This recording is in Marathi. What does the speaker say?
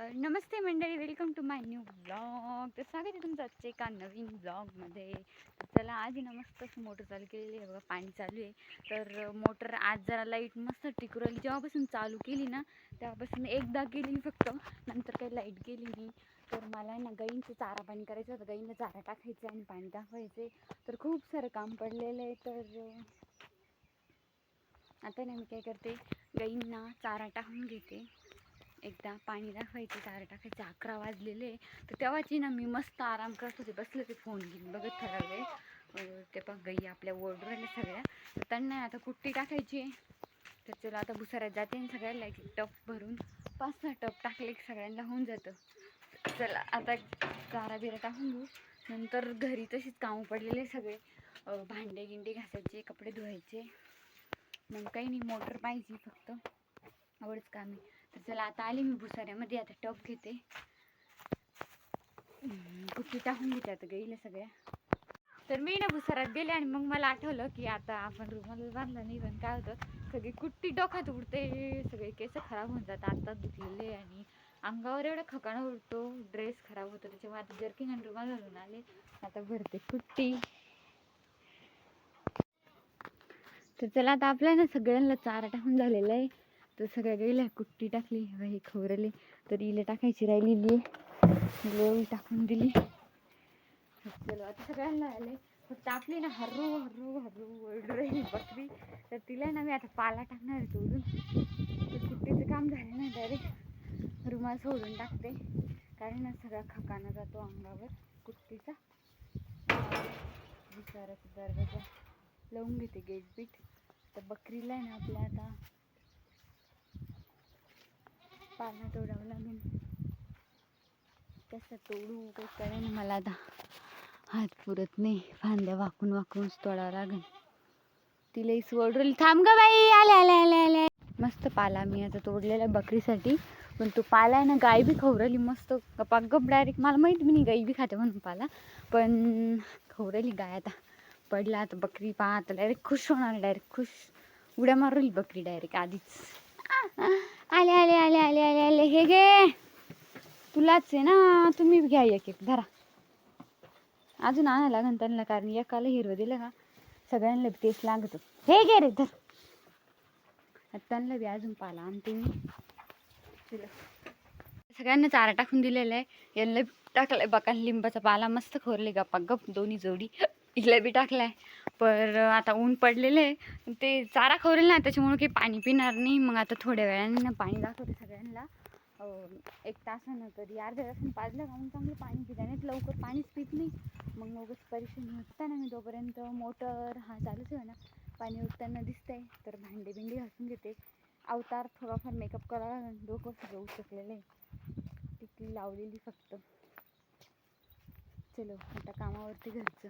तर नमस्ते मंडळी, welcome to my new blog. तर स्वागत आहे तुमचं आजच्या एका नवीन ब्लॉगमध्ये. तर चला, आज ना मस्त असं मोटर चालू केलेली आहे बघा, पाणी चालू आहे. तर मोटर आज जरा लाईट मस्त टिकू राहिली. जेव्हापासून चालू केली ना तेव्हापासून एकदा केली फक्त, नंतर काही लाईट गेली नाही. तर मला ना गाईंचं चारा पाणी करायचं होतं, गाईंना चारा टाकायचं आणि पाणी दाखवायचे. तर खूप सारं काम पडलेलं आहे. तर आता ना मी काय करते, गाईंना चारा टाकून घेते. एकदा पाणी दाखवायचं, चारा टाकायचं. 11 वाजलेले. तर तेव्हाची ना मी मस्त आराम करत होते, बसले ते फोन घेऊन बघत थोडा वेळ. ते पण गाई आपल्या ओरडू राहिल्या सगळ्या. तर त्यांना आता कुट्टी टाकायची. तर चला आता भुसाऱ्यात जाते आणि सगळ्याला एक टप भरून 5-6 टप टाकले की सगळ्यांना होऊन जातं. चला आता चारा बिरा टाकून घेऊ. नंतर घरी तशीच कामं पडलेले सगळे, भांडे गिंडे घासायचे, कपडे धुवायचे. मग काही नाही, मोटर पाहिजे फक्त, आवडच काम आहे. तर चला आता आली मी भुसाऱ्यामध्ये. आता टप घेते, कुट्टी टाकून घेते आता गाईला सगळ्या. तर मी ना भुसाऱ्यात गेले आणि मग मला आठवलं की आता आपण रुमाला बांधला नाही, पण काय होतं, सगळी कुट्टी डोक्यात उडते, सगळे केस खराब होऊन जातात आता धुतलेले, आणि अंगावर एवढा खकाणा उडतो, ड्रेस खराब होतो. त्याच्यामुळे आता जर्किंग आणि रुमाल घालून आले. आता भरते कुट्टी. तर चला आता आपल्या ना सगळ्यांना चारा टाकून झालेला आहे. तर सगळ्या गाईला कुट्टी टाकली, हे खवरले. तर इले टाकायची राहिलेली आहे, टाकून दिली. चलो आता सगळ्यांना आले. फक्त आपली ना हर्रू हर्रू हर्रू ओरडू राहिली बकरी. तर तिला ना मी आता पाला टाकणार आहे तोडून. तर कुट्टीचं काम झालं ना, डायरेक्ट रुमाल सोडून टाकते, कारण ना सगळा खकाना जातो अंगावर कुट्टीचा. विचारायचा दरवाजा लावून घेते, गेट बीट. तर बकरीला आहे ना आपल्या आता पाला तोडावं लागेल. कसं तोडू काही कळेना मला, आता हात पुरत नाही, फांद्या वाकून वाकूनच तोडावं लागेल. तिला सोडून थांब ग बाई, आले आले आले आले. मस्त पाला मी आता तोडलेला बकरीसाठी. पण तो पाला आहे ना, गाय बी खवरली मस्त गप डायरेक्ट. मला माहिती मी नाही गाई बी खाते म्हणून पाला, पण खवरली गाय. आता पडला, आता बकरी पहा आता डायरेक्ट खुश होणार, डायरेक्ट खुश उड्या मारली बकरी डायरेक्ट आधीच. आले आले आले आले आले आले, हे घे तुलाच आहे ना, तुम्ही घ्या एक एक धरा. अजून आणायला लागेल त्यांना, कारण एकाला हिरवं दिलं का सगळ्यांना तेच लागतं. हे घे रे धर. त्यांना बी अजून पाला आणते मी. सगळ्यांना चारा टाकून दिलेला आहे. यांना टाकलाय बका लिंबाचा पाला, मस्त खोरले गप्पा गप दोन्ही जोडी. इला बी टाकलाय. पर आता ऊन पडलेलं आहे, ते चारा खोरेल ना, त्याच्यामुळे काही पाणी पिणार नाही. मग आता थोड्या वेळाने पाणी दाखवते सगळ्यांना. 1 तासानं तरी, अर्ध्या तासानं पाजलं का मग चांगलं पाणी पिता, नाही लवकर पाणीच पित नाही, मग मगच परेशानी होता ना. मी तोपर्यंत मोटर हा चालूच आहे ना, पाणी उठताना दिसतंय. तर भांडे बिंडी घासून घेते. अवतार थोडाफार मेकअप करायला लागेल, डोकं सगळं उचकलेलं आहे, टिकली लावलेली फक्त. चलो आता कामावरती घरचं.